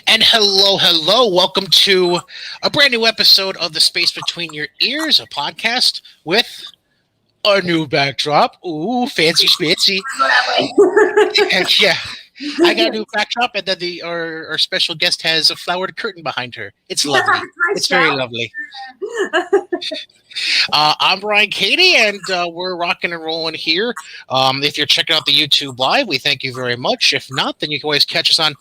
And hello. Welcome to a brand new episode of The Space Between Your Ears, a podcast with a new backdrop. Ooh, fancy schmancy. Heck yeah. I got a new backdrop, and then our special guest has a flowered curtain behind her. It's lovely. Nice It's very job. lovely. I'm Brian Katie, and we're rocking and rolling here. If you're checking out the YouTube Live, we thank you very much. If not, then you can always catch us on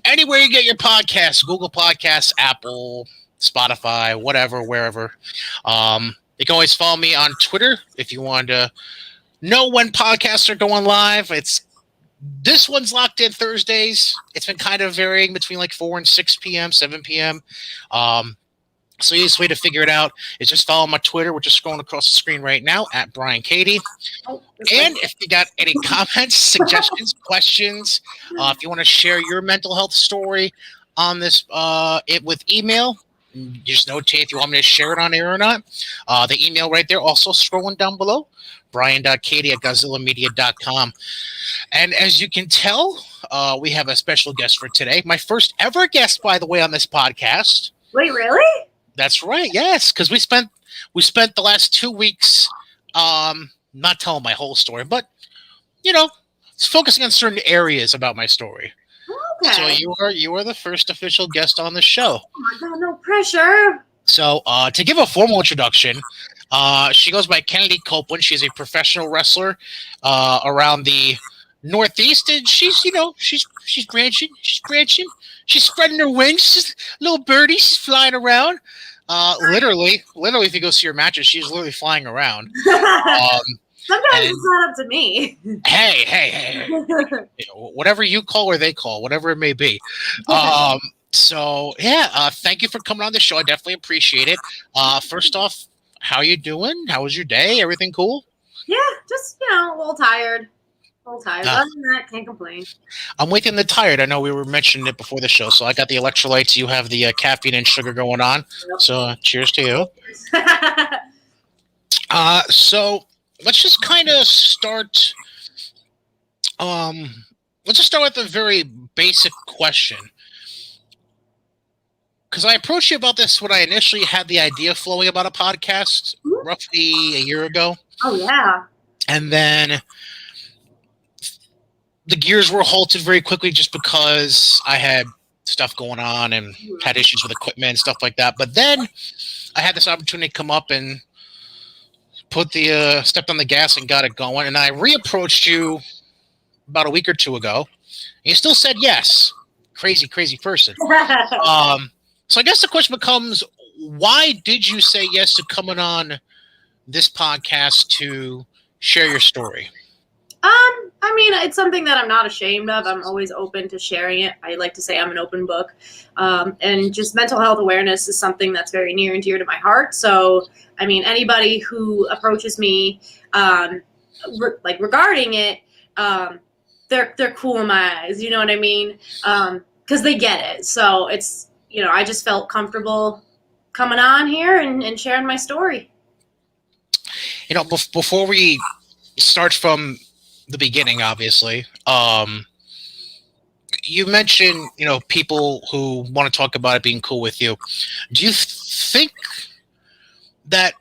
anywhere you get your podcasts, Google Podcasts, Apple, Spotify, whatever, wherever. You can always follow me on Twitter if you want to know when podcasts are going live. This one's locked in Thursdays. It's been kind of varying between like 4 and 6 p.m., 7 p.m. So the easiest way to figure it out is just follow my Twitter, which is scrolling across the screen right now, at Brian Katie. And if you got any comments, suggestions, questions, if you want to share your mental health story on this with email, you just notate if you want me to share it on air or not. The email right there, also scrolling down below, brian.katie@gozillamedia.com. And as you can tell, we have a special guest for today. My first ever guest, by the way, on this podcast. Wait, really? That's right. Yes, because we spent the last 2 weeks not telling my whole story, but it's focusing on certain areas about my story. Okay. So you are the first official guest on the show. Oh my God, no pressure. So to give a formal introduction, she goes by Kennedi Copeland. She's a professional wrestler around the Northeast, and she's branching. She's spreading her wings. She's a little birdie. She's flying around. Literally, if you go see her matches, she's literally flying around. Sometimes it's not up to me. Hey. Whatever you call or they call, whatever it may be. Thank you for coming on the show. I definitely appreciate it. First off, how you doing? How was your day? Everything cool? Yeah, just, a little tired. Other than that, can't complain. I'm with you in the tired. I know we were mentioning it before the show, so I got the electrolytes. You have the caffeine and sugar going on. Yep. So cheers to you. So let's just kind of start. Let's just start with a very basic question. Because I approached you about this when I initially had the idea flowing about a podcast roughly a year ago. Oh, yeah. And then the gears were halted very quickly just because I had stuff going on and had issues with equipment and stuff like that. But then I had this opportunity come up and stepped on the gas and got it going. And I reapproached you about a week or two ago. And you still said yes. Crazy person. So I guess the question becomes, why did you say yes to coming on this podcast to share your story? It's something that I'm not ashamed of. I'm always open to sharing it. I like to say I'm an open book. And just mental health awareness is something that's very near and dear to my heart. So, anybody who approaches me, regarding it, they're cool in my eyes. You know what I mean? Because they get it. So it's, I just felt comfortable coming on here and sharing my story. Before we start from the beginning, obviously, you mentioned, people who want to talk about it being cool with you. Do you think that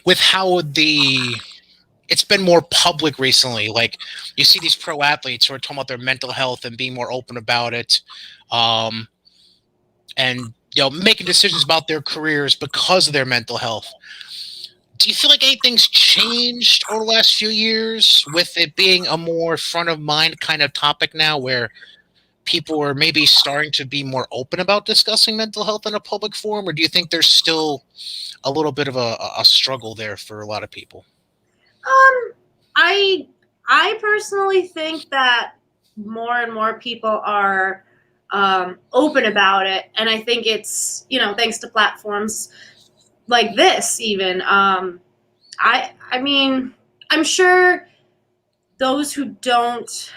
with how it's been more public recently, like you see these pro athletes who are talking about their mental health and being more open about it, and making decisions about their careers because of their mental health. Do you feel like anything's changed over the last few years with it being a more front of mind kind of topic now, where people are maybe starting to be more open about discussing mental health in a public forum? Or do you think there's still a little bit of a struggle there for a lot of people? I personally think that more and more people are open about it. And I think it's, thanks to platforms like this even. I'm sure those who don't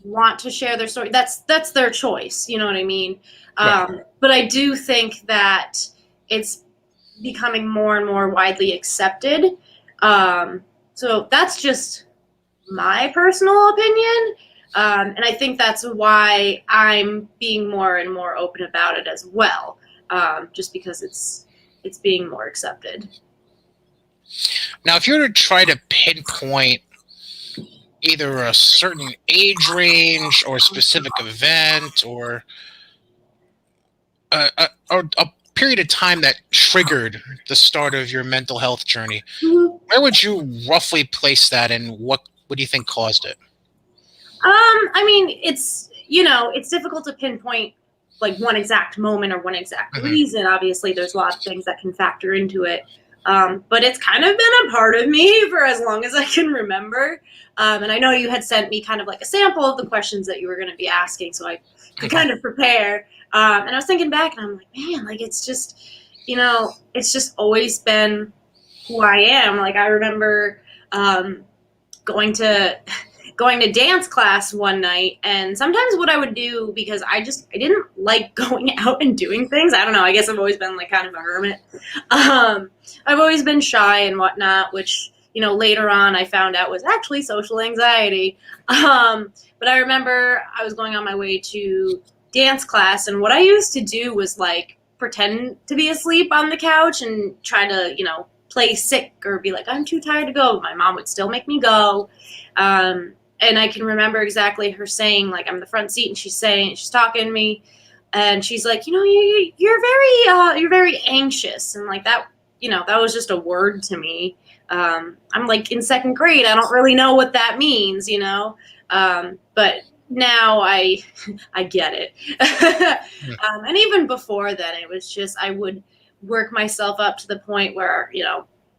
want to share their story, that's their choice. You know what I mean? Right. But I do think that it's becoming more and more widely accepted. So that's just my personal opinion. And I think that's why I'm being more and more open about it as well, just because it's being more accepted. Now, if you were to try to pinpoint either a certain age range or a specific event or a period of time that triggered the start of your mental health journey, where would you roughly place that, and what do you think caused it? I mean, it's difficult to pinpoint like one exact moment or one exact reason. Obviously, there's a lot of things that can factor into it. But it's kind of been a part of me for as long as I can remember. And I know you had sent me kind of like a sample of the questions that you were going to be asking, so I could kind of prepare. And I was thinking back, and I'm like, man, like it's just always been who I am. Like I remember going to dance class one night, and sometimes what I would do, because I didn't like going out and doing things. I don't know. I guess I've always been like kind of a hermit. I've always been shy and whatnot, which, later on I found out was actually social anxiety. But I remember I was going on my way to dance class, and what I used to do was like pretend to be asleep on the couch and try to, play sick or be like, I'm too tired to go. My mom would still make me go. And I can remember exactly her saying, like, I'm in the front seat, and she's talking to me, and she's like, you're very anxious. And like that, that was just a word to me. I'm like in second grade. I don't really know what that means, but now I get it. And even before then, it was just, I would work myself up to the point where,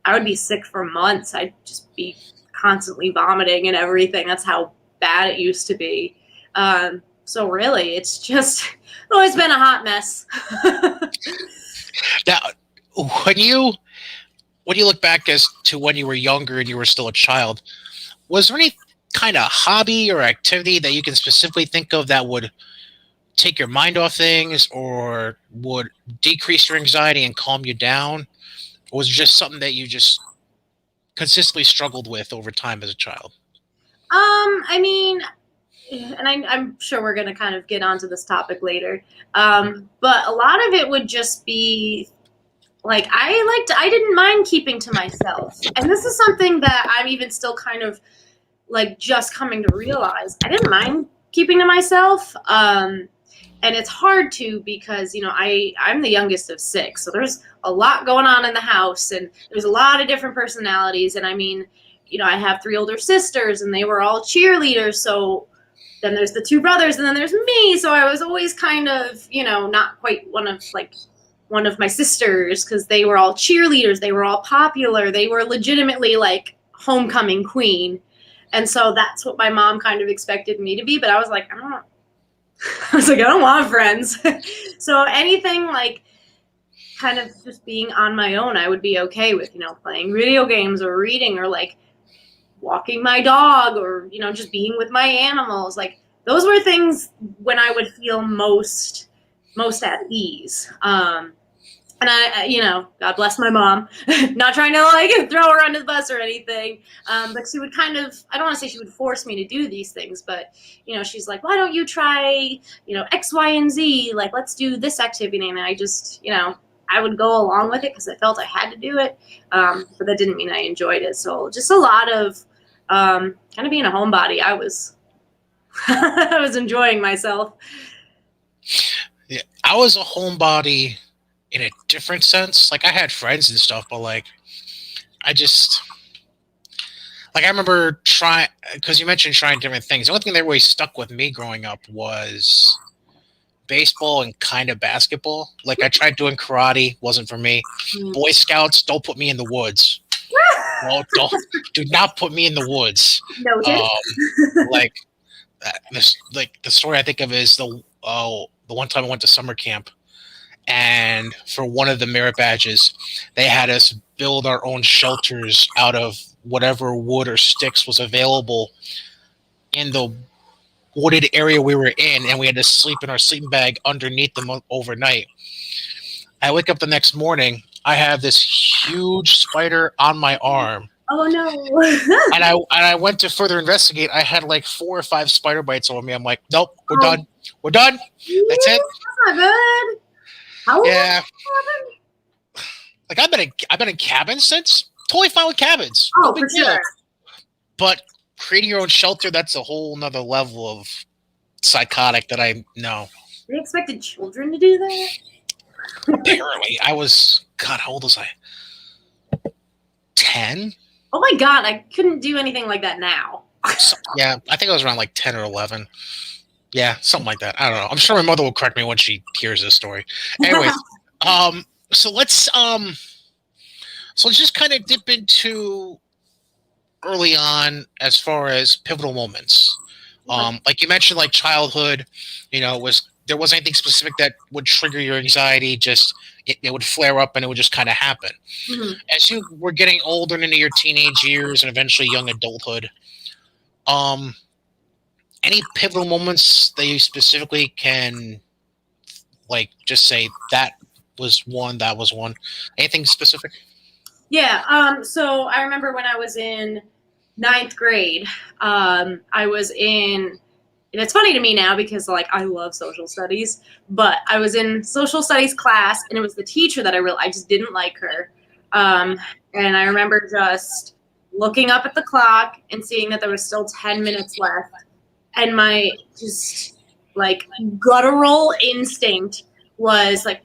I would be sick for months. I'd just be constantly vomiting and everything. That's how bad it used to be. So really, it's just always been a hot mess. Now, when you look back as to when you were younger and you were still a child, was there any kind of hobby or activity that you can specifically think of that would take your mind off things or would decrease your anxiety and calm you down? Or was it just something that you just consistently struggled with over time as a child? I mean, and I'm sure we're going to kind of get onto this topic later. But a lot of it would just be like, I didn't mind keeping to myself. And this is something that I'm even still kind of like just coming to realize. I didn't mind keeping to myself. And it's hard to, because, I'm the youngest of 6. So there's a lot going on in the house, and there's a lot of different personalities. And I mean, I have 3 older sisters, and they were all cheerleaders. So then there's the 2 brothers, and then there's me. So I was always kind of, not quite one of my sisters, because they were all cheerleaders. They were all popular. They were legitimately like homecoming queen. And so that's what my mom kind of expected me to be. But I was like, I don't want friends. So anything like kind of just being on my own, I would be okay with, playing video games or reading or like walking my dog or, just being with my animals. Like those were things when I would feel most at ease. And I, God bless my mom, not trying to like throw her under the bus or anything. But she would kind of, I don't want to say she would force me to do these things, but, she's like, why don't you try, X, Y, and Z? Like, let's do this activity. And I just, I would go along with it because I felt I had to do it. But that didn't mean I enjoyed it. So just a lot of kind of being a homebody. I was enjoying myself. Yeah, I was a homebody in a different sense. Like I had friends and stuff, but like I remember trying, because you mentioned trying different things. The only thing that really stuck with me growing up was baseball and kind of basketball. Like I tried doing karate, wasn't for me. Boy Scouts, don't put me in the woods. No, do not put me in the woods. Noted. The story I think of is the one time I went to summer camp. And for one of the merit badges, they had us build our own shelters out of whatever wood or sticks was available in the wooded area we were in, and we had to sleep in our sleeping bag underneath them overnight. I wake up the next morning, I have this huge spider on my arm Oh no. And I went to further investigate. I had like 4 or 5 spider bites on me. I'm like, nope, we're Oh, done. We're done. That's it. that's not good. How old Yeah. was Like I've been in cabins since. Totally fine with cabins. No Oh, big for deal. sure. But creating your own shelter, that's a whole nother level of psychotic that I know. They expected children to do that? Apparently. I was, God, how old was I? 10? Oh my god, I couldn't do anything like that now. Yeah, I think I was around like 10 or 11. Yeah, something like that. I don't know. I'm sure my mother will correct me when she hears this story. Anyways, um, so let's um, so let's just kind of dip into early on as far as pivotal moments. Like you mentioned, like childhood, was there wasn't anything specific that would trigger your anxiety. Just it would flare up and it would just kind of happen. Mhm. As you were getting older and into your teenage years and eventually young adulthood, um, any pivotal moments that you specifically can like just say that was one, that was one? Anything specific? Yeah, so I remember when I was in ninth grade, I was in, and it's funny to me now because like I love social studies, but I was in social studies class and it was the teacher that I just didn't like her. Um, and I remember just looking up at the clock and seeing that there was still 10 minutes left. And my just like guttural instinct was like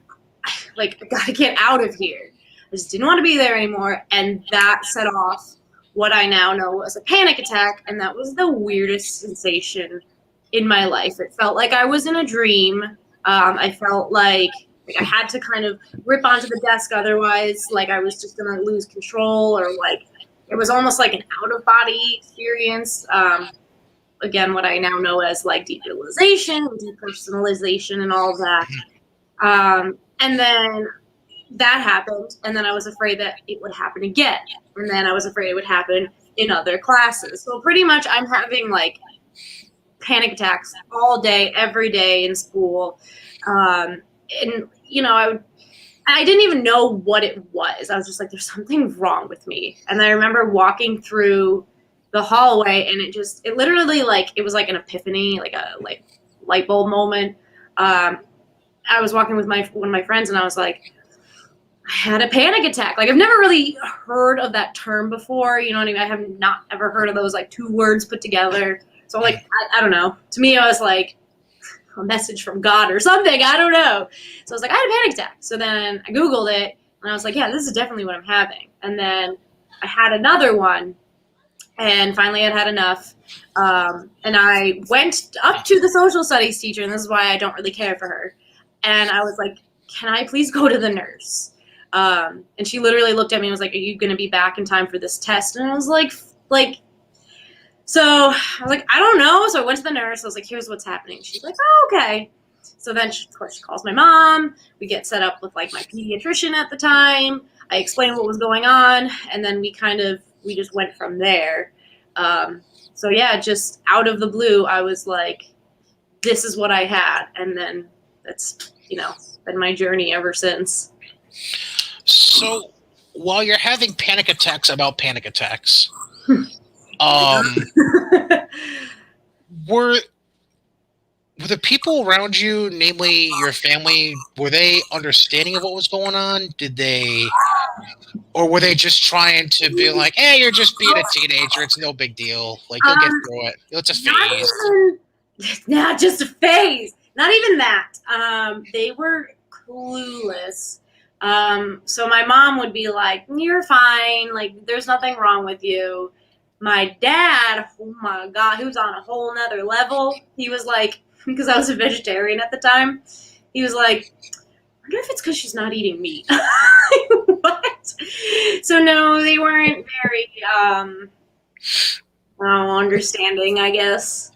I gotta get out of here. I just didn't want to be there anymore, and that set off what I now know was a panic attack, and that was the weirdest sensation in my life. It felt like I was in a dream. I felt like I had to kind of rip onto the desk, otherwise, like I was just gonna lose control, or like it was almost like an out of body experience. Again, what I now know as like digitalization, depersonalization, and all of that. And then that happened, and then I was afraid that it would happen again, and then I was afraid it would happen in other classes. So pretty much, I'm having like panic attacks all day, every day in school, and I didn't even know what it was. I was just like, there's something wrong with me. And I remember walking through the hallway and it literally like, it was like an epiphany, like a like light bulb moment. I was walking with one of my friends and I was like, I had a panic attack. Like I've never really heard of that term before. You know what I mean? I have not ever heard of those like 2 words put together. So like, I don't know. To me, I was like, a message from God or something. I don't know. So I was like, I had a panic attack. So then I Googled it and I was like, yeah, this is definitely what I'm having. And then I had another one and finally I'd had enough. And I went up to the social studies teacher, and this is why I don't really care for her. And I was like, can I please go to the nurse? And she literally looked at me and was like, are you going to be back in time for this test? And I was like, so I was like, I don't know. So I went to the nurse. I was like, here's what's happening. She's like, oh, okay. So then, of course, she calls my mom. We get set up with like my pediatrician at the time. I explained what was going on, and then we just went from there. So yeah, just out of the blue, I was like, this is what I had. And then that's, been my journey ever since. So while you're having panic attacks about panic attacks, were the people around you, namely your family, were they understanding of what was going on? Or were they just trying to be like, hey, you're just being a teenager, it's no big deal, like you'll get through it, it's a phase? Not just a phase. Not even that. They were clueless. So my mom would be like, you're fine, like there's nothing wrong with you. My dad, oh my God, he was on a whole nother level. He was like, because I was a vegetarian at the time, he was like, I wonder if it's because she's not eating meat. What? So no, they weren't very understanding, I guess.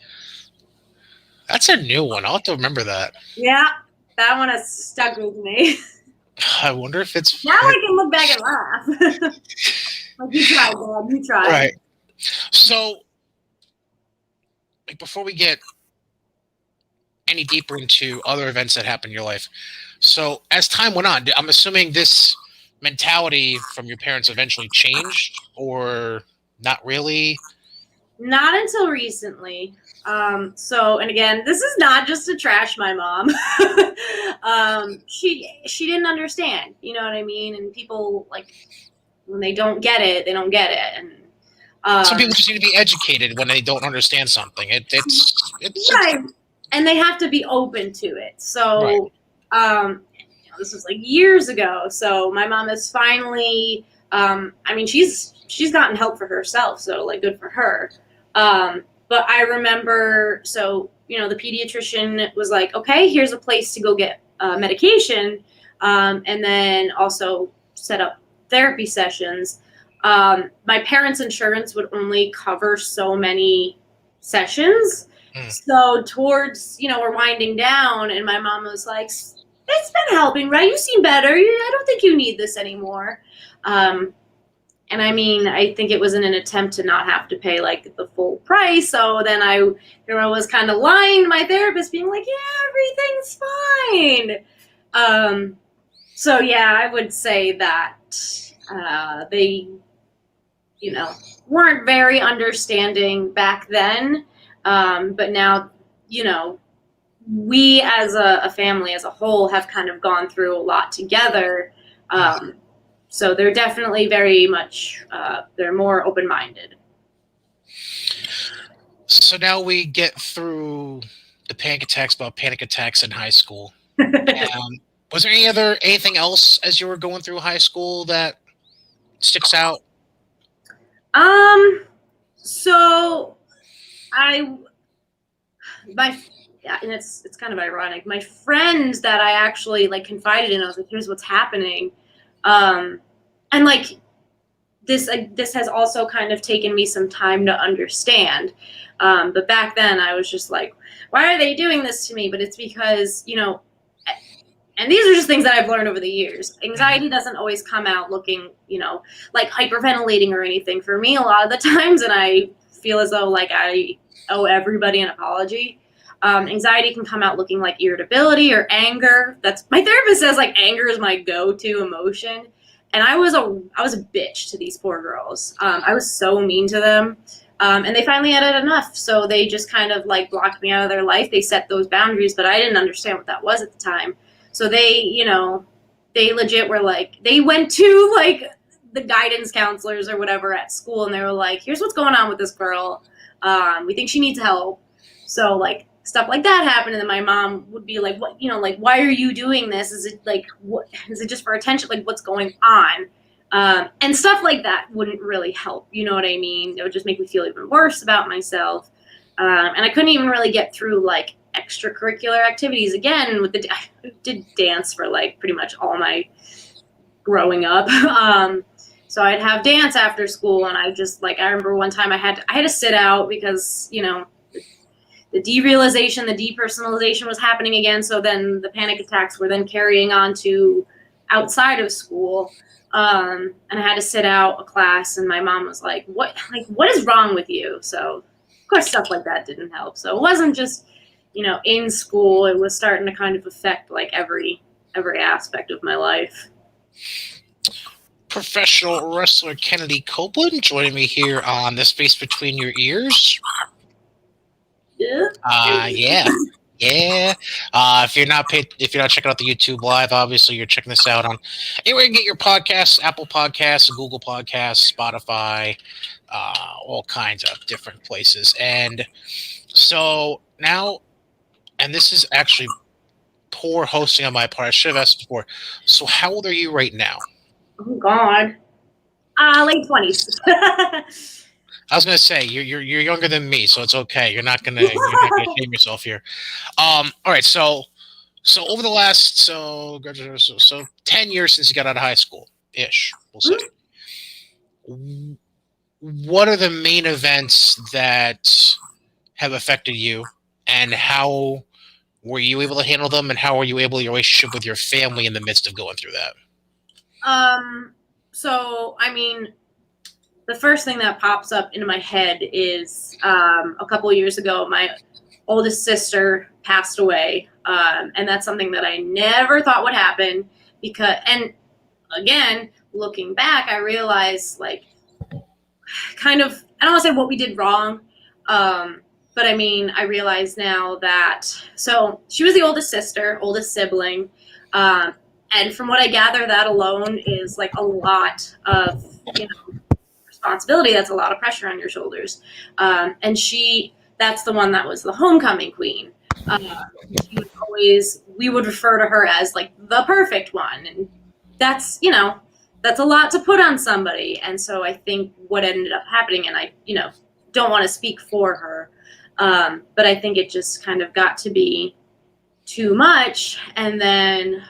That's a new one. I'll have to remember that. Yeah, that one has stuck with me. I wonder if it's... Now I can look back and laugh. Like, you tried, Dad. You tried. Right. So, like, before we get any deeper into other events that happened in your life, so as time went on, I'm assuming this mentality from your parents eventually changed, or not really? Not until recently. And again, this is not just to trash my mom. She didn't understand, you know what I mean? And people, like, when they don't get it, they don't get it. And Some people just need to be educated when they don't understand something. It's right, and they have to be open to it. So, right. This was like years ago. So my mom is finally. I mean, she's gotten help for herself, so like good for her. But I remember, so the pediatrician was like, okay, here's a place to go get medication, and then also set up therapy sessions. My parents' insurance would only cover so many sessions. So towards, we're winding down, and my mom was like, it's been helping, right? You seem better. I don't think you need this anymore. And I mean, I think it was in an attempt to not have to pay like the full price. So then I was kind of lying to my therapist, being like, yeah, everything's fine. So yeah, I would say that they, weren't very understanding back then. But now, we as a family as a whole have kind of gone through a lot together. So they're definitely very much, they're more open-minded. So now we get through the panic attacks in high school. Was there anything else as you were going through high school that sticks out? So and it's kind of ironic. My friend that I actually like confided in, I was like, here's what's happening. And like this has also kind of taken me some time to understand. But back then I was just like, why are they doing this to me? But it's because, and these are just things that I've learned over the years. Anxiety doesn't always come out looking, like hyperventilating or anything for me a lot of the times. And I feel as though like I owe everybody an apology. Anxiety can come out looking like irritability or anger. My therapist says like anger is my go-to emotion. And I was a bitch to these poor girls. I was so mean to them. And they finally had it enough. So they just kind of like blocked me out of their life. They set those boundaries, but I didn't understand what that was at the time. So they legit were like, they went to like the guidance counselors or whatever at school. And they were like, here's what's going on with this girl. We think she needs help. So like, stuff like that happened, and then my mom would be like, "What? Like, why are you doing this? Is it like, what? Is it just for attention? Like, what's going on?" And stuff like that wouldn't really help. You know what I mean? It would just make me feel even worse about myself, and I couldn't even really get through like extracurricular activities again. I did dance for like pretty much all my growing up. So I'd have dance after school, and I remember one time I had to sit out because the derealization, the depersonalization was happening again. So then the panic attacks were then carrying on to outside of school. And I had to sit out a class, and my mom was like, what is wrong with you? So of course stuff like that didn't help. So it wasn't just, in school, it was starting to kind of affect like every aspect of my life. Professional wrestler Kennedi Copeland joining me here on The Space Between Your Ears. Yeah. If you're not checking out the YouTube live, obviously you're checking this out on anywhere you can get your podcasts: Apple Podcasts, Google Podcasts, Spotify, all kinds of different places. And so now, and this is actually poor hosting on my part. I should have asked before. So how old are you right now? Oh God, late 20s. I was gonna say you're younger than me, so it's okay. You're not gonna shame yourself here. All right, so over the last 10 years since you got out of high school ish, we'll say. What are the main events that have affected you, and how were you able to handle them, and how were you able your relationship with your family in the midst of going through that? So I mean, the first thing that pops up into my head is a couple of years ago, my oldest sister passed away. And that's something that I never thought would happen again, looking back, I realized like kind of, I don't want to say what we did wrong, but I mean, I realize now that, so she was the oldest sister, oldest sibling, and from what I gather, that alone is like a lot of, responsibility. That's a lot of pressure on your shoulders. And that's the one that was the homecoming queen. She was always, we would refer to her as like the perfect one. And that's, that's a lot to put on somebody. And so I think what ended up happening, and I, don't want to speak for her, but I think it just kind of got to be too much. And then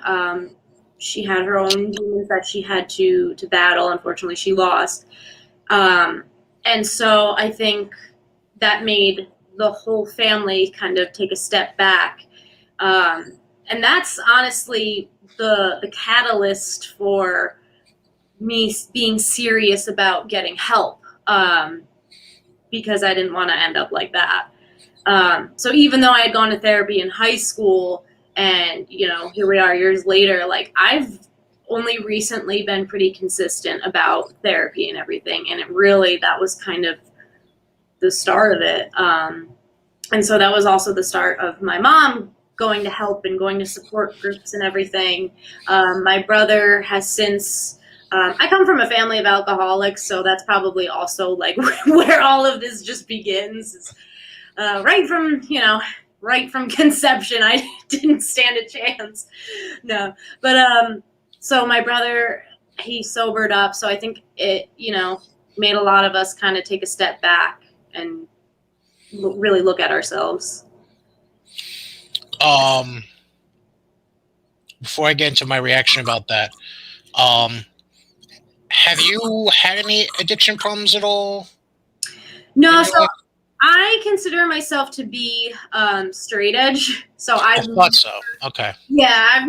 she had her own demons that she had to battle. Unfortunately, she lost. And so I think that made the whole family kind of take a step back. And that's honestly the catalyst for me being serious about getting help, because I didn't want to end up like that. So even though I had gone to therapy in high school and, here we are years later, like I've only recently been pretty consistent about therapy and everything. And that was kind of the start of it. And so that was also the start of my mom going to help and going to support groups and everything. My brother has since, I come from a family of alcoholics, so that's probably also like where all of this just begins. Right from conception, I didn't stand a chance. No, but so my brother, he sobered up. So I think it, made a lot of us kind of take a step back and really look at ourselves. Before I get into my reaction about that, have you had any addiction problems at all? No, so I consider myself to be straight edge. So I thought so. Okay. Yeah, I'm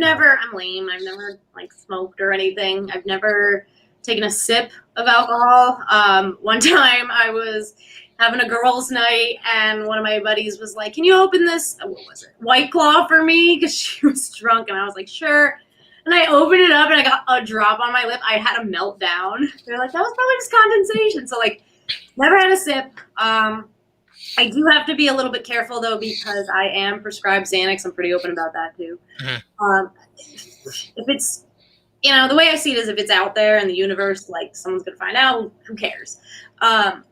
lame. I've never like smoked or anything. I've never taken a sip of alcohol. One time I was having a girls' night and one of my buddies was like, "Can you open this, what was it, White Claw for me?" Because she was drunk, and I was like, "Sure." And I opened it up and I got a drop on my lip. I had a meltdown. They're like, "That was probably just condensation." So like, never had a sip. I do have to be a little bit careful though, because I am prescribed Xanax. I'm pretty open about that too. Mm-hmm. If it's, the way I see it is if it's out there in the universe, like someone's going to find out, who cares? But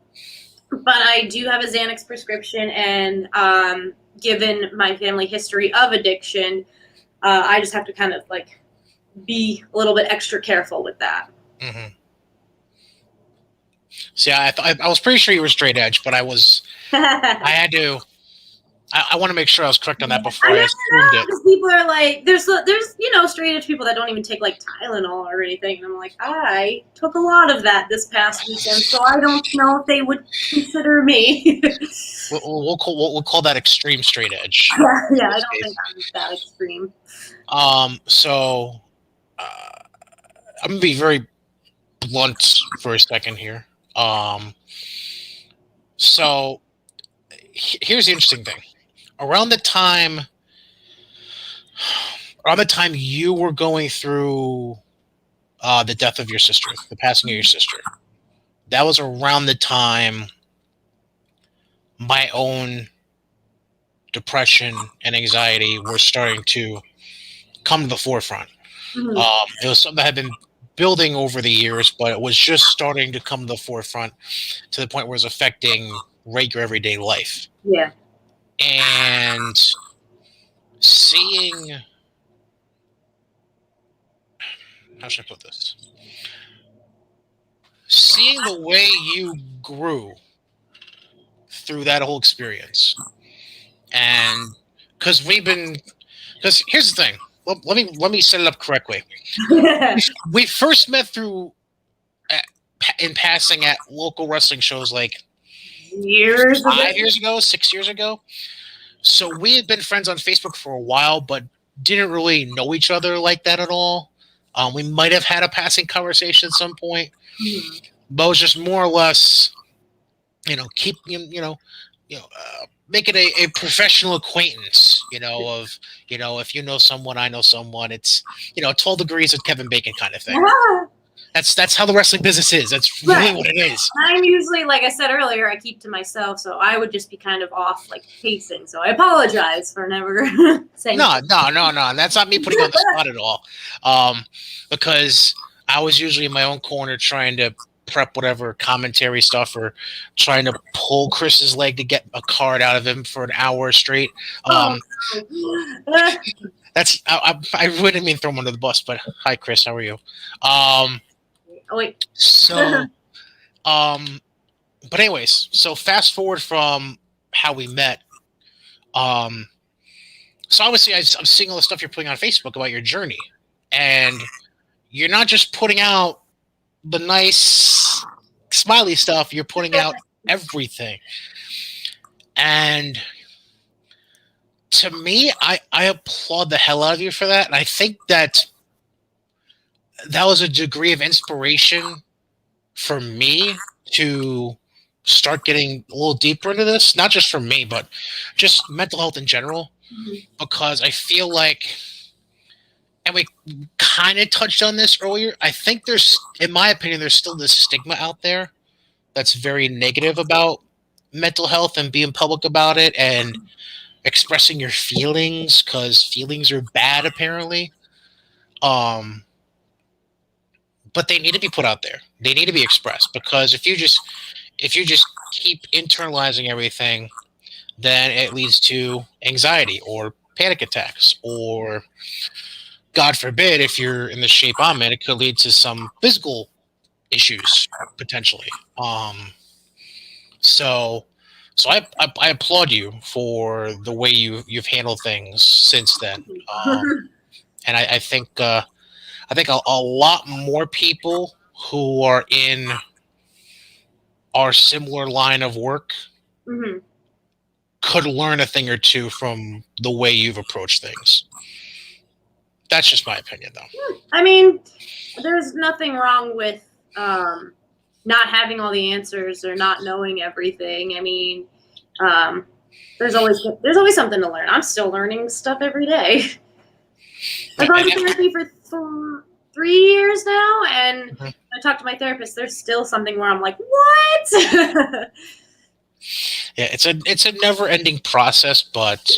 I do have a Xanax prescription, and given my family history of addiction, I just have to kind of like be a little bit extra careful with that. Mm-hmm. See, I was pretty sure you were straight edge, but I had to. I want to make sure I was correct on that before I assumed it. Because people are like, there's straight edge people that don't even take like Tylenol or anything, and I'm like, I took a lot of that this past weekend, so I don't know if they would consider me. we'll call that extreme straight edge. Yeah, I don't think I'm that extreme. So I'm gonna be very blunt for a second here. So here's the interesting thing. Around the time you were going through the death of your sister, the passing of your sister, that was around the time my own depression and anxiety were starting to come to the forefront. Mm-hmm. It was something that had been building over the years, but it was just starting to come to the forefront to the point where it was affecting regular everyday life. Yeah. And seeing, how should I put this? Seeing the way you grew through that whole experience. And because here's the thing. Well, let me set it up correctly. We first met in passing at local wrestling shows like 6 years ago. So we had been friends on Facebook for a while, but didn't really know each other like that at all. We might have had a passing conversation at some point, but it was just more or less, make it a professional acquaintance, if you know someone, I know someone. It's 12 degrees with Kevin Bacon kind of thing. Yeah. That's how the wrestling business is. That's really Right. what it is. I'm usually, like I said earlier, I keep to myself, so I would just be kind of off, like, pacing. So I apologize for never saying. No. That's not me putting you on the spot at all. Because I was usually in my own corner trying to prep whatever commentary stuff or trying to pull Chris's leg to get a card out of him for an hour straight. I really didn't mean to throw him under the bus, but hi, Chris. How are you? Oh, wait. So, but anyways, so fast forward from how we met. So obviously I'm seeing all the stuff you're putting on Facebook about your journey, and you're not just putting out the nice smiley stuff. You're putting out everything, and to me, I applaud the hell out of you for that, and I think that was a degree of inspiration for me to start getting a little deeper into this, not just for me, but just mental health in general, because I feel like, and we kind of touched on this earlier, I think in my opinion, there's still this stigma out there that's very negative about mental health and being public about it and expressing your feelings, because feelings are bad apparently. But they need to be put out there. They need to be expressed, because if you just keep internalizing everything, then it leads to anxiety or panic attacks, or God forbid, if you're in the shape I'm in, it could lead to some physical issues potentially. So I applaud you for the way you've handled things since then. And I think a lot more people who are in our similar line of work could learn a thing or two from the way you've approached things. That's just my opinion, though. I mean, there's nothing wrong with not having all the answers or not knowing everything. I mean, there's always something to learn. I'm still learning stuff every day. I've gone to therapy for 3 years now, and I talk to my therapist. There's still something where I'm like, what? Yeah, it's a never-ending process, but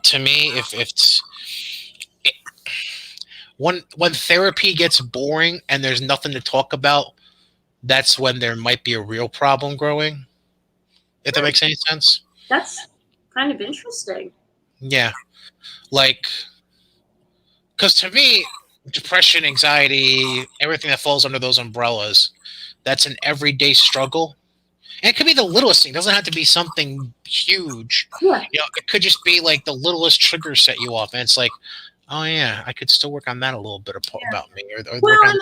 to me, when therapy gets boring and there's nothing to talk about, that's when there might be a real problem growing. If that makes any sense. That's kind of interesting. Yeah, like, because to me, depression, anxiety, everything that falls under those umbrellas, that's an everyday struggle. And it could be the littlest thing. It doesn't have to be something huge. Yeah. It could just be like the littlest trigger set you off. And it's like, oh, yeah, I could still work on that a little bit about me. Or well, and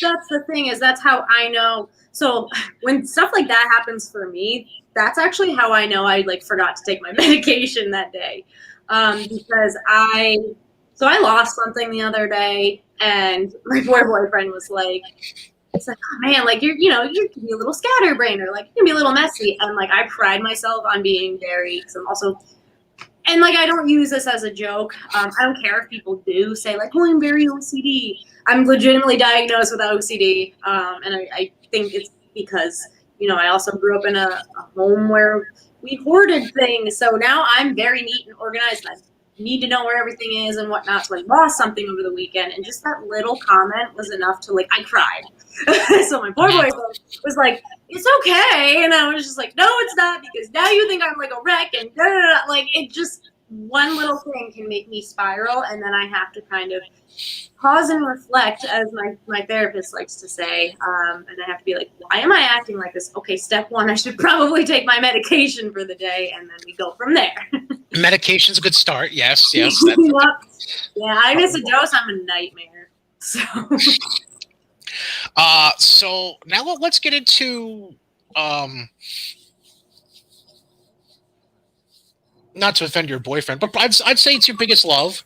that's the thing, is that's how I know. So when stuff like that happens for me, that's actually how I know I forgot to take my medication that day. Because I lost something the other day, and my boyfriend was like, it's like, oh man, you can be a little scatterbrained, or you can be a little messy. And I pride myself on being very, because I'm also, and I don't use this as a joke. I don't care if people do say oh, I'm very OCD. I'm legitimately diagnosed with OCD. And I think it's because, I also grew up in a home where we hoarded things. So now I'm very neat and organized, and I need to know where everything is and whatnot. So I lost something over the weekend, and just that little comment was enough to I cried. So my poor boyfriend was like, it's okay. And I was just like, no, it's not, because now you think I'm a wreck, and it just, one little thing can make me spiral. And then I have to kind of pause and reflect, as my therapist likes to say. And I have to be like, why am I acting like this? Okay, step one, I should probably take my medication for the day, and then we go from there. Medication's a good start. Yes. Yep. Yeah, I miss a dose, I'm a nightmare. So. So now let's get into not to offend your boyfriend, but I'd say it's your biggest love.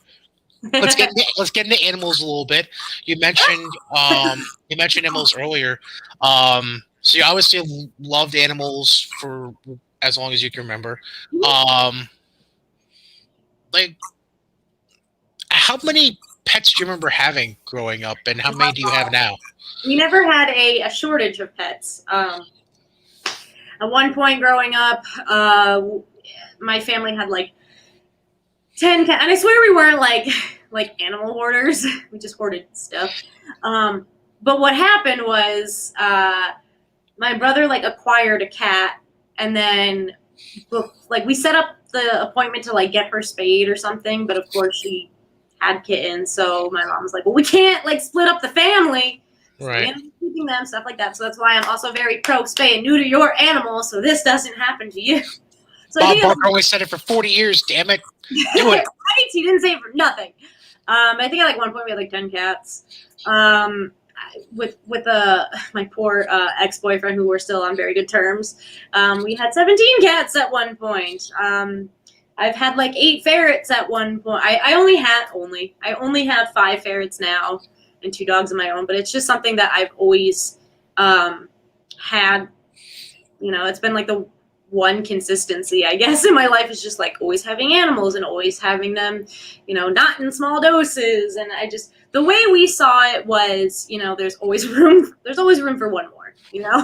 Let's get into animals a little bit. You mentioned animals earlier. So you obviously loved animals for as long as you can remember. like, how many pets do you remember having growing up, and how many do you have now? We never had a shortage of pets. At one point growing up, my family had like 10 cats, and I swear we weren't like animal hoarders. We just hoarded stuff. But what happened was my brother like acquired a cat, and then like we set up the appointment to like get her spayed or something. But of course she had kittens, so my mom was like, "Well, we can't like split up the family." Right. Keeping them, stuff like that. So that's why I'm also very pro spay and neuter your animal, so this doesn't happen to you. So Bob Barker always said it for 40 years. Damn it, do it. Right? He didn't say it for nothing. I think at like one point we had like 10 cats. With my poor ex-boyfriend, who we're still on very good terms, we had 17 cats at one point. I've had like 8 ferrets at one point. I only have 5 ferrets now and 2 dogs of my own, but it's just something that I've always had. You know, it's been like the one consistency, I guess, in my life, is just like always having animals and always having them, you know, not in small doses. And the way we saw it was, you know, there's always room for one more, you know.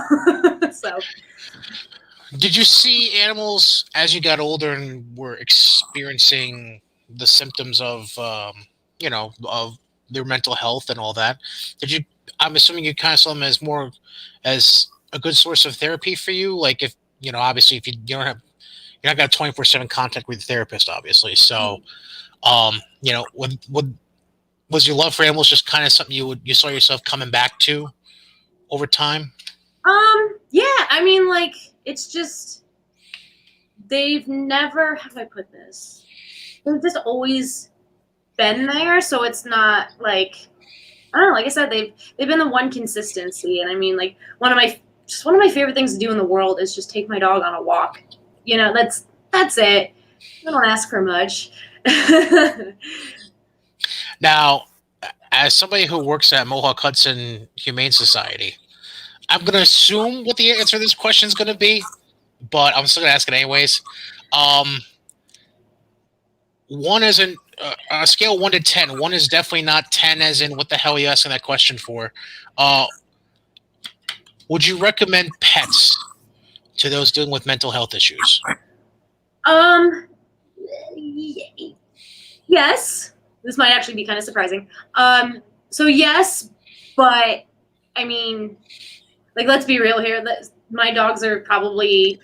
So did you see animals as you got older and were experiencing the symptoms of you know, of their mental health and all that? I'm assuming you kind of saw them as more as a good source of therapy for you. Like, if you know, obviously, if you don't have, you're not got 24/7 contact with the therapist, obviously. So, you know, was your love for animals just kind of something you saw yourself coming back to over time? yeah, I mean, like, it's just they've never, how do I put this? They've just always been there, so it's not like, I don't know. Like I said, they've been the one consistency, and I mean, like one of my favorite things to do in the world is just take my dog on a walk. You know, that's it. I don't ask for much. Now, as somebody who works at Mohawk Hudson Humane Society, I'm going to assume what the answer to this question is going to be, but I'm still going to ask it anyways. One is on a scale of 1 to 10. 1 is definitely not 10, as in what the hell are you asking that question for? Would you recommend pets to those dealing with mental health issues? Yes. This might actually be kind of surprising. So yes, but I mean, like, let's be real here. My dogs are probably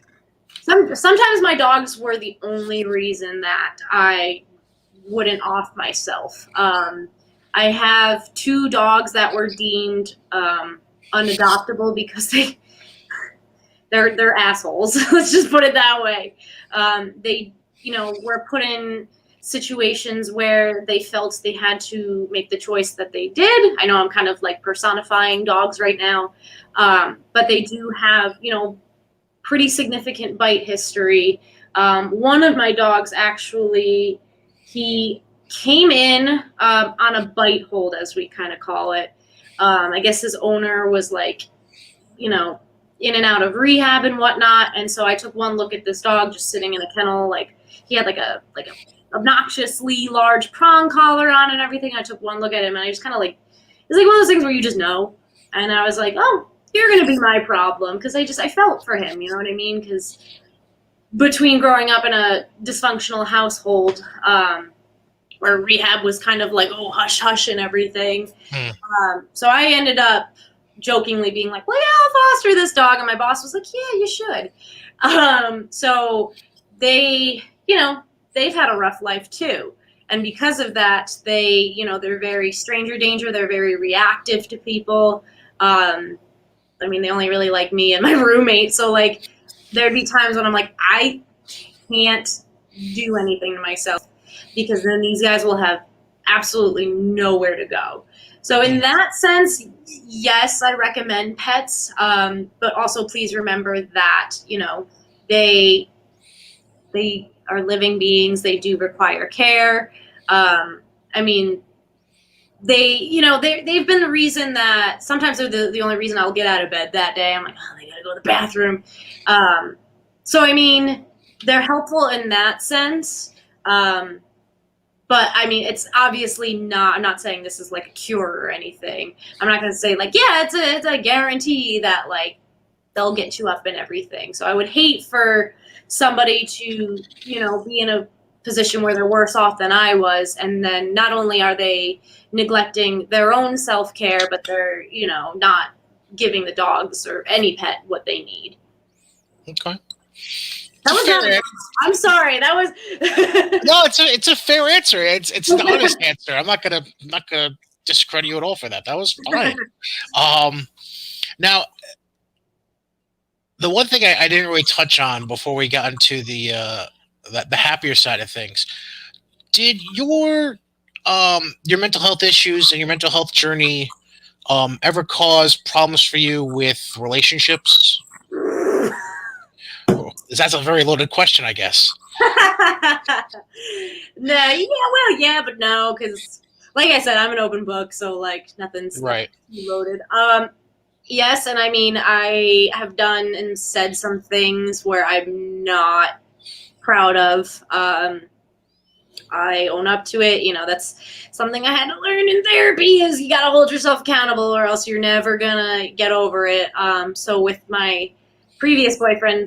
sometimes my dogs were the only reason that I wouldn't off myself. I have 2 dogs that were deemed unadoptable because they're assholes. Let's just put it that way. They, you know, were put in situations where they felt they had to make the choice that they did. I know I'm kind of like personifying dogs right now, but they do have, you know, pretty significant bite history. One of my dogs actually, he came in on a bite hold, as we kind of call it. I guess his owner was like, you know, in and out of rehab and whatnot. And so I took one look at this dog just sitting in a kennel. Like, he had like a obnoxiously large prong collar on and everything. I took one look at him and I just kind of like, it's like one of those things where you just know. And I was like, oh, you're going to be my problem. Because I felt for him, you know what I mean? Because between growing up in a dysfunctional household, where rehab was kind of like, oh, hush, hush and everything. So I ended up jokingly being like, well, yeah, I'll foster this dog. And my boss was like, yeah, you should. So they, you know, they've had a rough life too. And because of that, they, you know, they're very stranger danger. They're very reactive to people. I mean, they only really like me and my roommate. So like, there'd be times when I'm like, I can't do anything to myself because then these guys will have absolutely nowhere to go. So in that sense, yes, I recommend pets. But also please remember that, you know, they are living beings. They do require care. I mean, they've been the reason that sometimes they're the only reason I'll get out of bed that day. I'm like, oh, they gotta go to the bathroom. So I mean, they're helpful in that sense. But I mean, it's obviously not. I'm not saying this is like a cure or anything. I'm not going to say like, yeah, it's a guarantee that like they'll get you up and everything. So I would hate for somebody to, be in a position where they're worse off than I was, and then not only are they neglecting their own self-care, but they're, not giving the dogs or any pet what they need. Okay. That was not. I'm sorry. That was. No, it's a fair answer. It's an honest answer. I'm not gonna discredit you at all for that. That was fine. Now, the one thing I didn't really touch on before we got into the happier side of things, did your mental health issues and your mental health journey ever cause problems for you with relationships? That's a very loaded question, I guess. No, yeah, but no, because like I said, I'm an open book, so like nothing's right loaded. Yes, and I mean I have done and said some things where I'm not proud of. I own up to it. That's something I had to learn in therapy, is you gotta hold yourself accountable or else you're never gonna get over it. So with my previous boyfriend,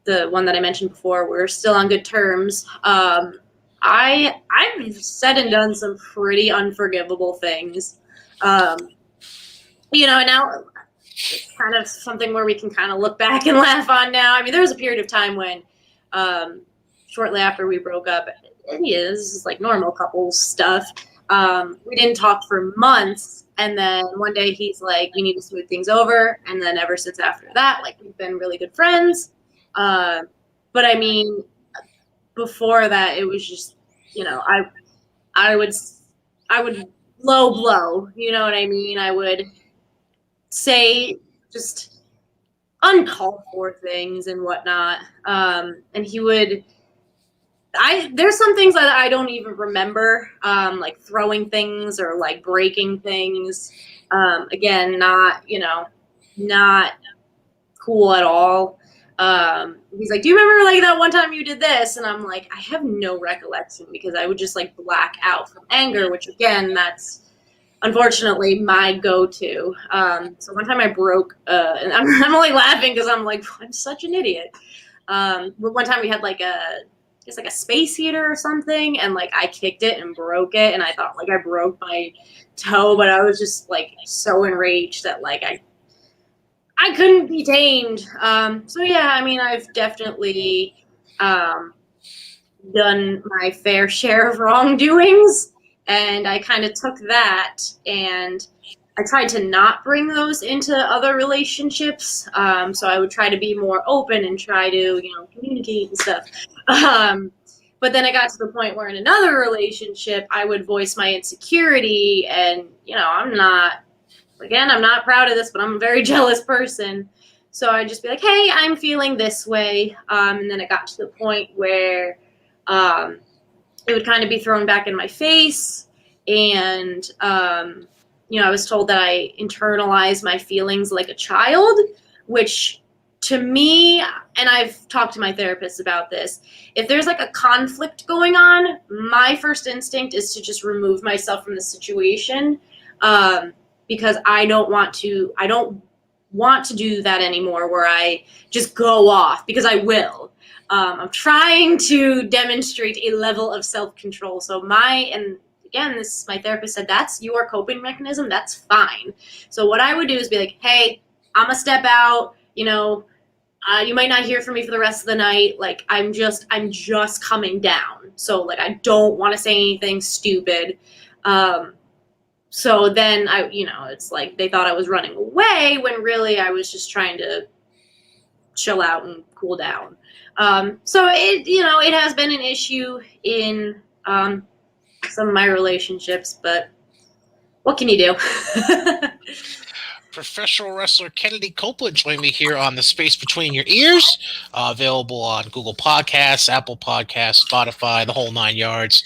the one that I mentioned before, we're still on good terms. I've said and done some pretty unforgivable things. And now it's kind of something where we can kind of look back and laugh on now. I mean, there was a period of time when, shortly after we broke up, and this is like normal couple stuff. We didn't talk for months, and then one day he's like, "We need to smooth things over." And then ever since after that, like we've been really good friends. But I mean, before that, it was just, I would low blow, you know what I mean? I would say just uncalled for things and whatnot. And he would, there's some things that I don't even remember, like throwing things or like breaking things. Again, not cool at all. He's like, "Do you remember like that one time you did this?" And I'm like, I have no recollection, because I would just like black out from anger, which again, that's unfortunately my go-to. So one time I broke, and I'm only laughing because I'm like, I'm such an idiot. One time we had like a space heater or something, and like I kicked it and broke it, and I thought like I broke my toe, but I was just like so enraged that like I couldn't be tamed. So yeah, I mean, I've definitely done my fair share of wrongdoings, and I kind of took that and I tried to not bring those into other relationships. So I would try to be more open and try to, communicate and stuff. But then I got to the point where in another relationship, I would voice my insecurity, and, I'm not proud of this, but I'm a very jealous person. So I'd just be like, "Hey, I'm feeling this way." And then it got to the point where it would kind of be thrown back in my face. And, I was told that I internalize my feelings like a child, which to me, and I've talked to my therapist about this, if there's like a conflict going on, my first instinct is to just remove myself from the situation. Because I don't want to do that anymore, where I just go off, because I will. I'm trying to demonstrate a level of self-control. So and again, my therapist said, that's your coping mechanism. That's fine. So what I would do is be like, "Hey, I'm gonna step out, you might not hear from me for the rest of the night. Like, I'm just coming down. So like, I don't want to say anything stupid." So then it's like they thought I was running away, when really I was just trying to chill out and cool down. So it has been an issue in some of my relationships, but what can you do? Professional wrestler Kennedi Copeland joined me here on The Space Between Your Ears, available on Google Podcasts, Apple Podcasts, Spotify, the whole 9 yards.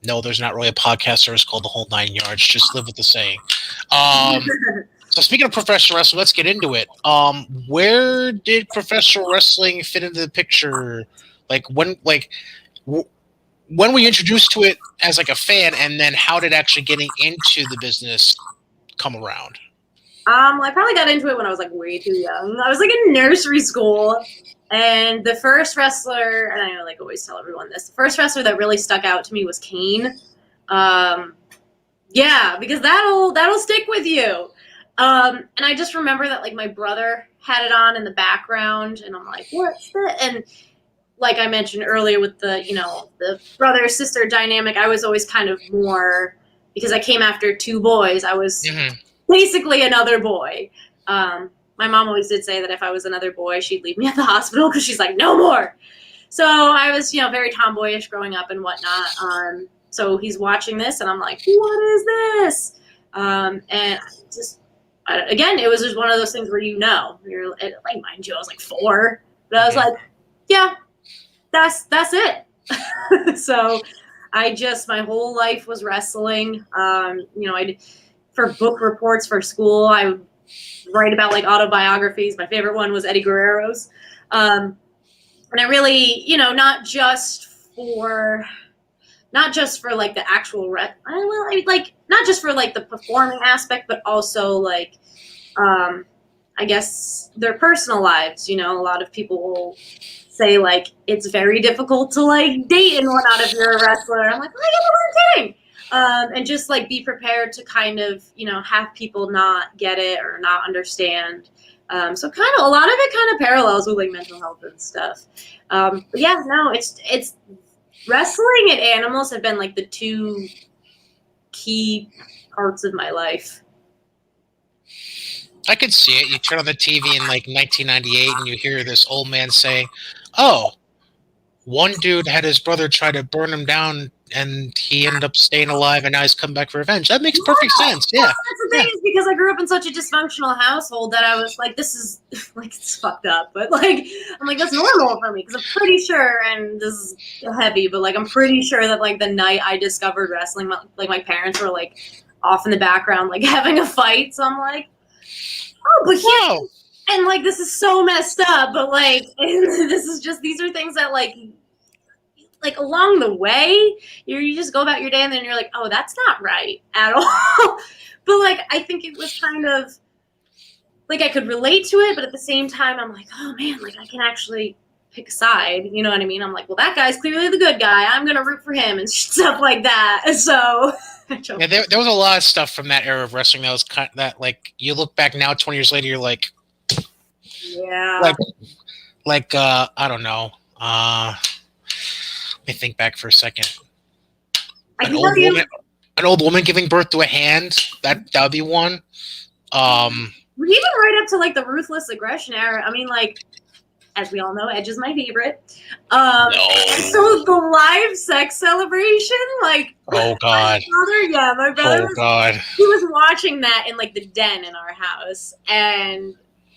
No, there's not really a podcast service called The Whole 9 Yards. Just live with the saying. So speaking of professional wrestling, let's get into it. Where did professional wrestling fit into the picture? Like when, when were you introduced to it as like a fan, and then how did actually getting into the business come around? I probably got into it when I was like way too young. I was like in nursery school, and the first wrestler, and I like always tell everyone this, the first wrestler that really stuck out to me was Kane. Yeah, because that'll stick with you. And I just remember that like my brother had it on in the background, and I'm like, what's that? And like I mentioned earlier with the, the brother sister dynamic, I was always kind of more, because I came after two boys, I was basically another boy. My mom always did say that if I was another boy, she'd leave me at the hospital because she's like, no more. So I was, very tomboyish growing up and whatnot. So he's watching this, and I'm like, what is this? And just, again, it was just one of those things where you're like, mind you, I was like 4, but I was like, yeah, that's it. So my whole life was wrestling. For book reports for school, I would write about like autobiographies. My favorite one was Eddie Guerrero's. And I really, not just for like the actual not just for like the performing aspect, but also like, I guess their personal lives. A lot of people will say like it's very difficult to like date and whatnot if you're a wrestler. I'm like, I'm kidding. And just like be prepared to kind of, have people not get it or not understand. So kind of a lot of it kind of parallels with like mental health and stuff. But yeah, no, it's wrestling and animals have been like the 2 key parts of my life. I could see it. You turn on the TV in like 1998 and you hear this old man saying, oh, one dude had his brother try to burn him down and he ended up staying alive and now he's come back for revenge. That makes perfect sense. Yeah. Well, that's the thing is because I grew up in such a dysfunctional household that I was like, this is like, it's fucked up, but like, I'm like, that's normal for me because I'm pretty sure, and this is heavy, but like, I'm pretty sure that like the night I discovered wrestling, my parents were like off in the background, like having a fight. So I'm like, oh, but wow. And like, this is so messed up, but like, these are things that like along the way, you just go about your day and then you're like, oh, that's not right at all. But like, I think it was kind of like, I could relate to it, but at the same time, I'm like, oh man, like I can actually pick a side. You know what I mean? I'm like, well, that guy's clearly the good guy. I'm going to root for him and stuff like that. So yeah, there was a lot of stuff from that era of wrestling that was kind of, that like you look back now 20 years later, you're like, yeah, like I don't know. Let me think back for a second. An old woman giving birth to a hand. That would be one. Even right up to like the ruthless aggression era. I mean, like, as we all know, Edge is my favorite. No. So the live sex celebration, like, oh god, my brother. Oh god, he was watching that in like the den in our house, and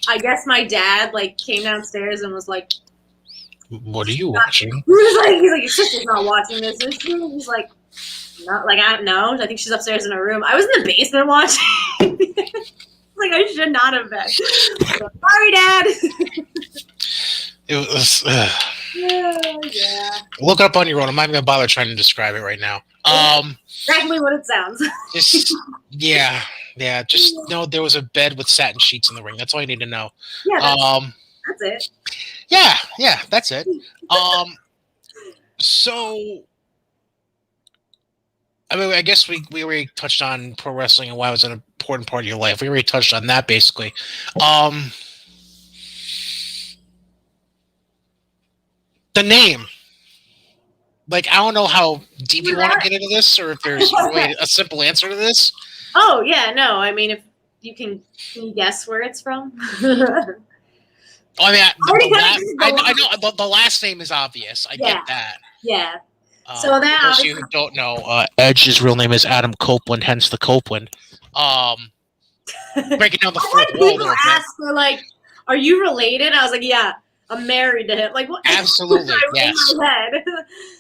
I guess my dad like came downstairs and was like, what are you watching? He's like, your sister's not watching this. He's like, not like, I don't know. I think she's upstairs in her room. I was in the basement watching. Like, I should not have been. Sorry, Dad. It was. Yeah. Look it up on your own. I'm not even gonna bother trying to describe it right now. Exactly what it sounds. Yeah. Just know there was a bed with satin sheets in the ring. That's all you need to know. Yeah. That's it. Yeah, that's it. So, I mean, I guess we already touched on pro wrestling and why it was an important part of your life. We already touched on that, basically. The name. Like, I don't know how deep you want to get into this, or if there's really a simple answer to this. Oh, yeah, no. I mean, if you can you guess where it's from? I mean, I know the last name is obvious. I get that. Yeah. So that, for those of you who don't know, Edge's real name is Adam Copeland, hence the Copeland. Breaking down the fourth wall a little bit. Ask for like, are you related? I was like, yeah, I'm married to him. Like, what? Absolutely, yes.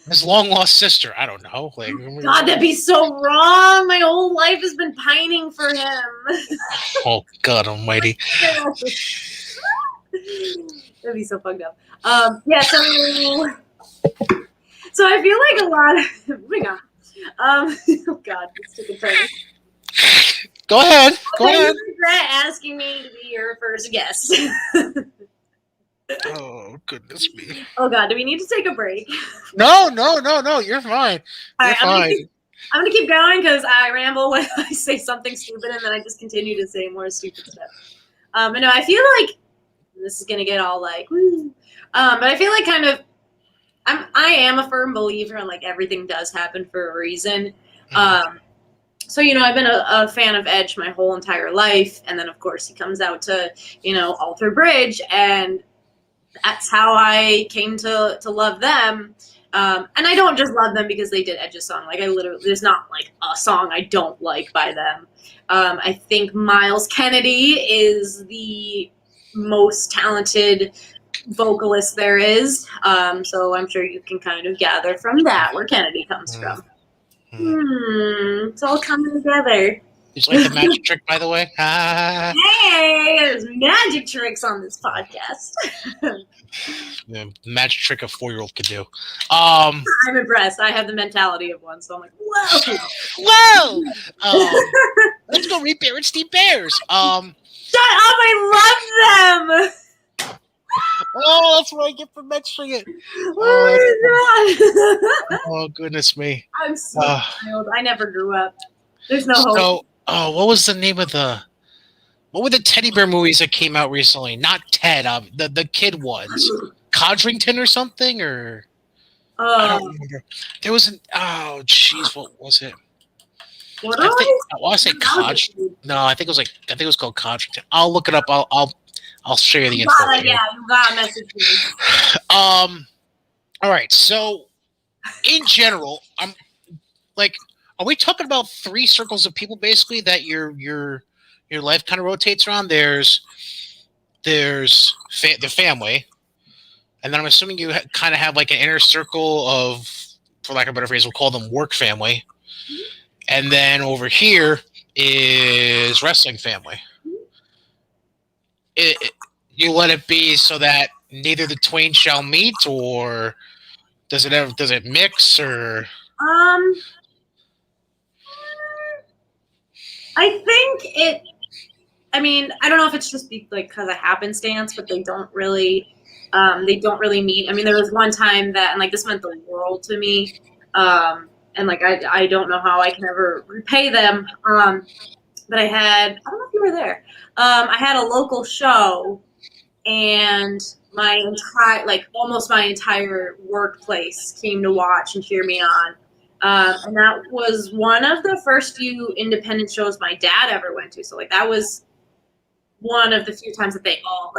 His long lost sister. I don't know. Like, God, that'd be so wrong. My whole life has been pining for him. Oh God Almighty. That'd be so fucked up. Yeah. So So I feel like a lot of moving on. Oh God, let's take a turn. Go ahead. Go I ahead. regret asking me to be your first guest. Oh, goodness me. Oh God, do we need to take a break? No. You're fine. All You're right, fine. I'm gonna keep going because I ramble when I say something stupid and then I just continue to say more stupid stuff. But no, I feel like this is gonna get all like, woo. But I feel like kind of, I am a firm believer in like everything does happen for a reason. So, I've been a fan of Edge my whole entire life. And then, of course, he comes out to, Alter Bridge. And that's how I came to love them. And I don't just love them because they did Edge's song. Like, there's not like a song I don't like by them. I think Miles Kennedy is the most talented vocalist there is. So I'm sure you can kind of gather from that where Kennedy comes from. It's all coming together. Did you like the magic trick, by the way? Hey, there's magic tricks on this podcast. The magic trick a 4-year-old could do. I'm impressed. I have the mentality of one, so I'm like, whoa! Whoa! Let's go read Berenstain Bears. Shut up! I love them! Oh, that's what I get for mentioning it. Oh my god! Oh, goodness me. I'm so wild. I never grew up. There's no hope. So, what was the name of what were the teddy bear movies that came out recently? Not Ted, the kid ones. Codrington or something, or I don't remember. There was oh jeez, what was it? What I want to say Codrington. No, I think it was called Codrington. I'll look it up. I'll share the info. Yeah, you gotta message me. All right. So, in general, I'm like, are we talking about 3 circles of people basically that your life kind of rotates around? There's the family, and then I'm assuming you kind of have like an inner circle of, for lack of a better phrase, we'll call them work family, and then over here is wrestling family. You let it be so that neither the twain shall meet, or does it mix, or? I think it. I mean, I don't know if it's just because of happenstance, but they don't really meet. I mean, there was one time that, and like this meant the world to me, and like I don't know how I can ever repay them. But I don't know if you were there. I had a local show, and almost my entire workplace came to watch and cheer me on. And that was one of the first few independent shows my dad ever went to. So like that was one of the few times that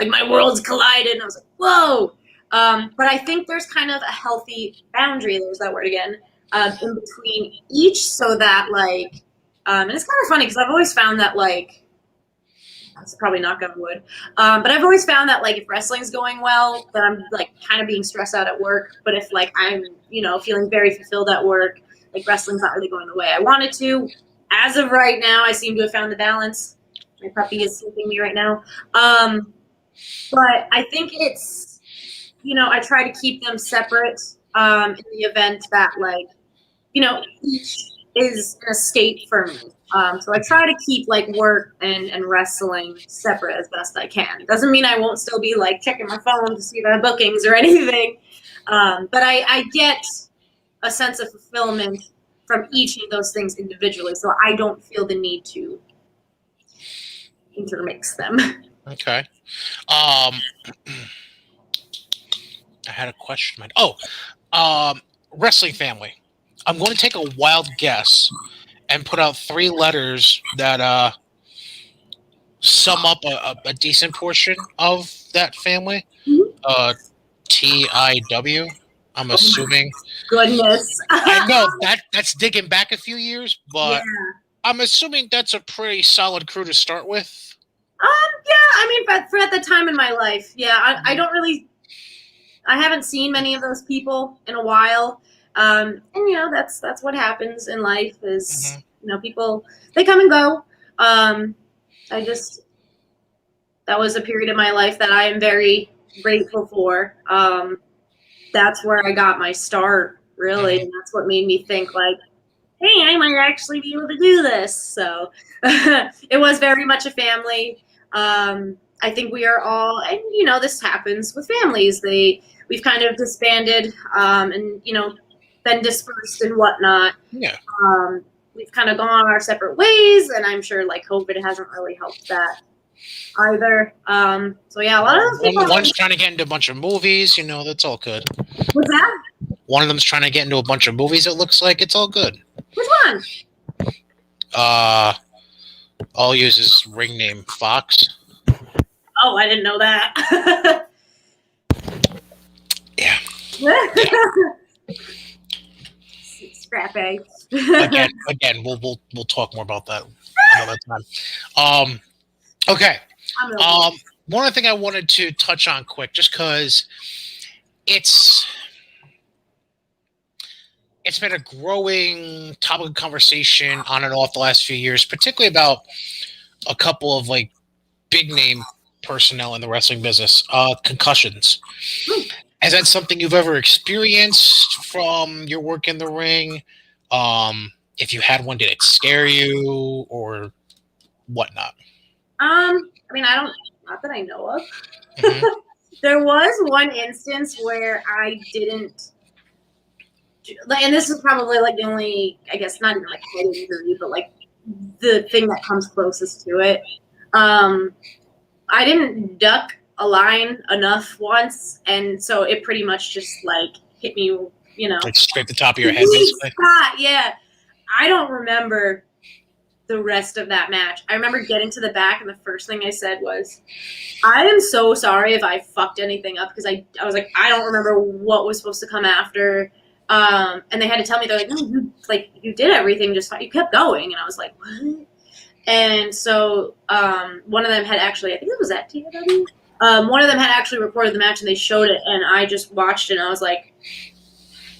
my worlds collided, and I was like, whoa. But I think there's kind of a healthy boundary, there's that word again, in between each, so that and it's kind of funny because I've always found that it's probably knock on wood, but I've always found that if wrestling's going well, then I'm kind of being stressed out at work. But if I'm feeling very fulfilled at work, wrestling's not really going the way I want it to. As of right now, I seem to have found the balance. My puppy is sleeping me right now, but I think it's I try to keep them separate in the event that each is an escape for me. So I try to keep work and wrestling separate as best I can. Doesn't mean I won't still be checking my phone to see if I have bookings or anything. But I get a sense of fulfillment from each of those things individually, so I don't feel the need to intermix them. Okay. I had a question. Wrestling family. I'm going to take a wild guess and put out 3 letters that sum up a decent portion of that family. TIW. I'm assuming. Goodness. I know that's digging back a few years, but yeah. I'm assuming that's a pretty solid crew to start with. Yeah, I mean, but for at the time in my life, yeah, I don't really, I haven't seen many of those people in a while, and that's what happens in life is people, they come and go. That was a period of my life that I am very grateful for. That's where I got my start really. And that's what made me think, like, hey, I might actually be able to do this. So it was very much a family. I think we are all, and this happens with families. We've kind of disbanded, and been dispersed and whatnot. Yeah. We've kind of gone our separate ways, and I'm sure like COVID hasn't really helped that either. So yeah, a lot of those people. One's trying to get into a bunch of movies. That's all good. What's that? One of them's trying to get into a bunch of movies. It looks like it's all good. Which one? I'll use his ring name, Fox. Oh, I didn't know that. Yeah. Scrappy. Again, we'll talk more about that another time. Okay. One other thing I wanted to touch on quick, just because it's been a growing topic of conversation on and off the last few years, particularly about a couple of like big name personnel in the wrestling business, concussions. Is that something you've ever experienced from your work in the ring? If you had one, did it scare you or whatnot? I mean, not that I know of. Mm-hmm. There was one instance where I didn't, and this is probably like the only, I guess, not even like head injury, but like the thing that comes closest to it. I didn't duck a line enough once, and so it pretty much just like hit me, like scrape the top of your head, basically. Yeah, I don't remember the rest of that match. I remember getting to the back, and the first thing I said was, "I am so sorry if I fucked anything up," because I was like, I don't remember what was supposed to come after. And they had to tell me, they're like, no, you did everything just fine. You kept going, and I was like, what? And so one of them had actually, I think it was at TNW. One of them had actually recorded the match, and they showed it, and I just watched it, and I was like,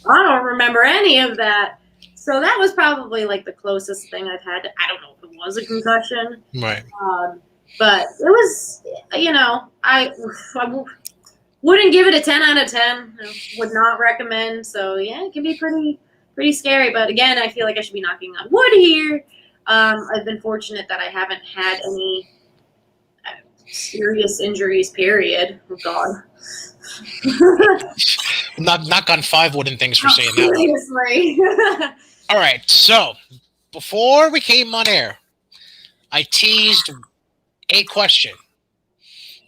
I don't remember any of that. So that was probably like the closest thing I've had. I don't know if it was a concussion, right? But it was, I wouldn't give it a 10 out of 10. I would not recommend. So yeah, it can be pretty scary. But again, I feel like I should be knocking on wood here. I've been fortunate that I haven't had any serious injuries, period. Oh, God. Knock on 5 wooden things for saying that. Seriously. All right. So before we came on air, I teased a question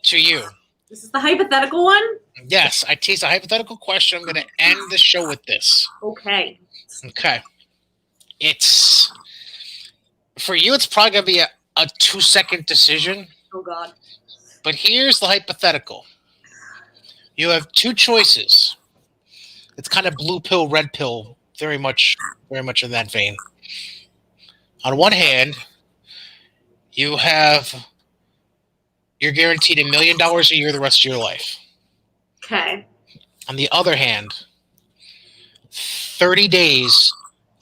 to you. This is the hypothetical one? Yes, I teased a hypothetical question. I'm going to end the show with this. Okay. It's for you. It's probably going to be a 2-second decision. Oh, God. But here's the hypothetical. You have 2 choices. It's kind of blue pill, red pill, very much in that vein. On one hand, you're guaranteed $1 million a year the rest of your life. Okay. On the other hand, 30 days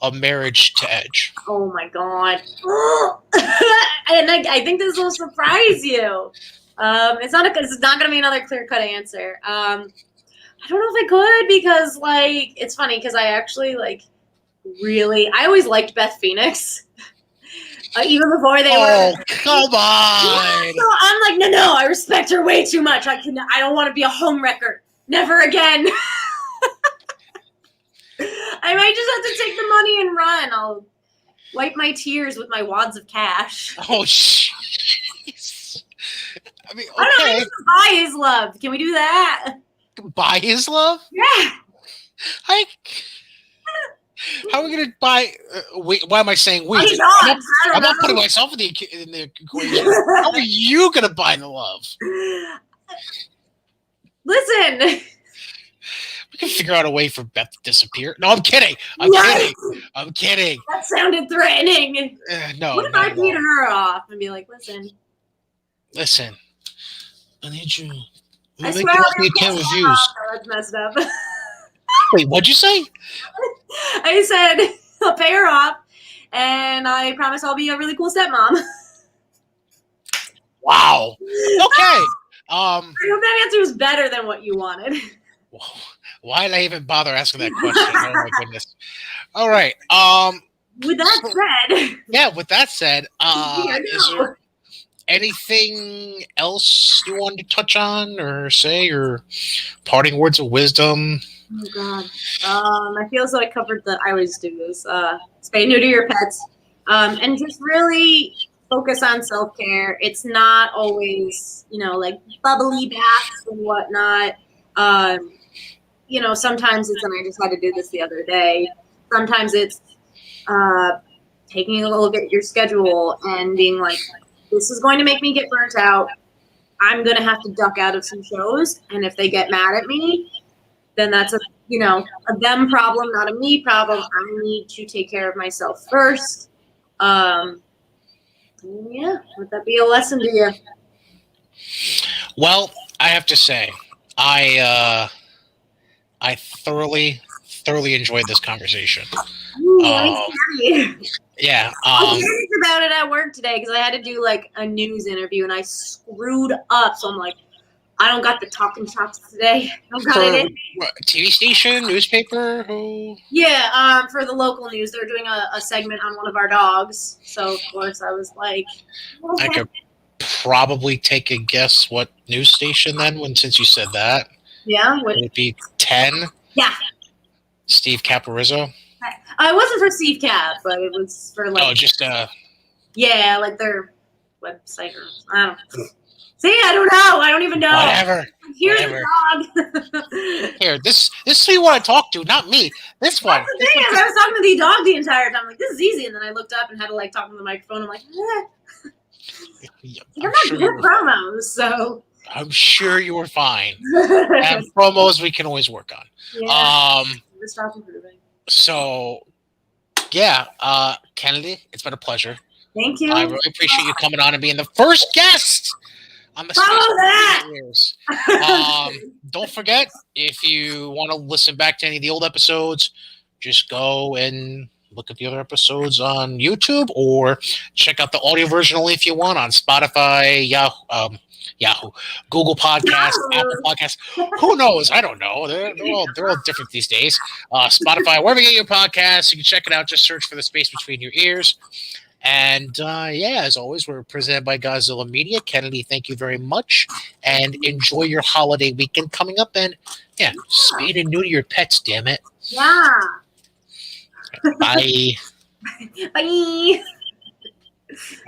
of marriage to Edge. Oh my God. And I think this will surprise you. It's not going to be another clear-cut answer. I don't know if I could, because like, it's funny because I actually like I always liked Beth Phoenix. Even before they were. Oh, come on. So I'm like, no, I respect her way too much. I don't want to be a homewrecker. Never again. I might just have to take the money and run. I'll wipe my tears with my wads of cash. Oh, jeez. I mean, okay. I don't know, I just buy his love. Can we do that? Buy his love? Yeah. How are we going to buy? Why am I saying we? I'm not putting myself in the equation. How are you going to buy the love? Listen. We can figure out a way for Beth to disappear. No, I'm kidding. I'm kidding. That sounded threatening. No. What if I paid her off and be like, listen. I need you. I swear I'll be 10 reviews. That's messed up. Wait, what'd you say? I said I'll pay her off, and I promise I'll be a really cool stepmom. Wow. Okay. I hope that answer was better than what you wanted. Why did I even bother asking that question? Oh my goodness. All right. With that said, Yeah. With that said, yeah, is there no. anything else you wanted to touch on or say, or parting words of wisdom? Oh God. I feel as though I covered I always do this. Spay neuter your pets. And just really focus on self care. It's not always, like bubbly baths and whatnot. Um, sometimes it's, and I just had to do this the other day. Sometimes it's uh, taking a look at your schedule and being like, this is going to make me get burnt out. I'm going to have to duck out of some shows. And if they get mad at me, then that's a them problem, not a me problem. I need to take care of myself first. Yeah, would that be a lesson to you? Well, I have to say, I thoroughly enjoyed this conversation. Ooh, Um, yeah. I was curious about it at work today because I had to do like a news interview and I screwed up. So I'm like, I don't got the talking chops today. I don't got it For in. what, TV station, newspaper? Who? Yeah, for the local news, they're doing a segment on one of our dogs. So of course I was like, I okay. could probably take a guess what news station then, since you said that. Yeah, Would it be 10? yeah. Steve Caparizzo? It wasn't for Steve Cap, but it was for like just yeah, like their website or I don't know. See, I don't know. I don't even know. whatever. Here's Whatever. the dog. Here, this is who you want to talk to, not me. This one. That's the thing is, I was talking to the dog the entire time. Like, this is easy, and then I looked up and had to like talk to the microphone. I'm like, you're not good at promos, so I'm sure you were fine. And promos we can always work on. Yeah. Stop improving. So yeah, Kennedi, it's been a pleasure. Thank you. I really appreciate you coming on and being the first guest on the Space. Don't forget, if you want to listen back to any of the old episodes, just go and look at the other episodes on YouTube or check out the audio version only if you want on Spotify, Yahoo, Google Podcasts, Apple Podcasts. Who knows? I don't know. They're all different these days. Spotify, wherever you get your podcasts, you can check it out. Just search for The Space Between Your Ears. And as always, we're presented by Gozilla Media. Kennedi, thank you very much. And enjoy your holiday weekend coming up. And spay and neuter your pets, damn it. Yeah. Bye. Bye.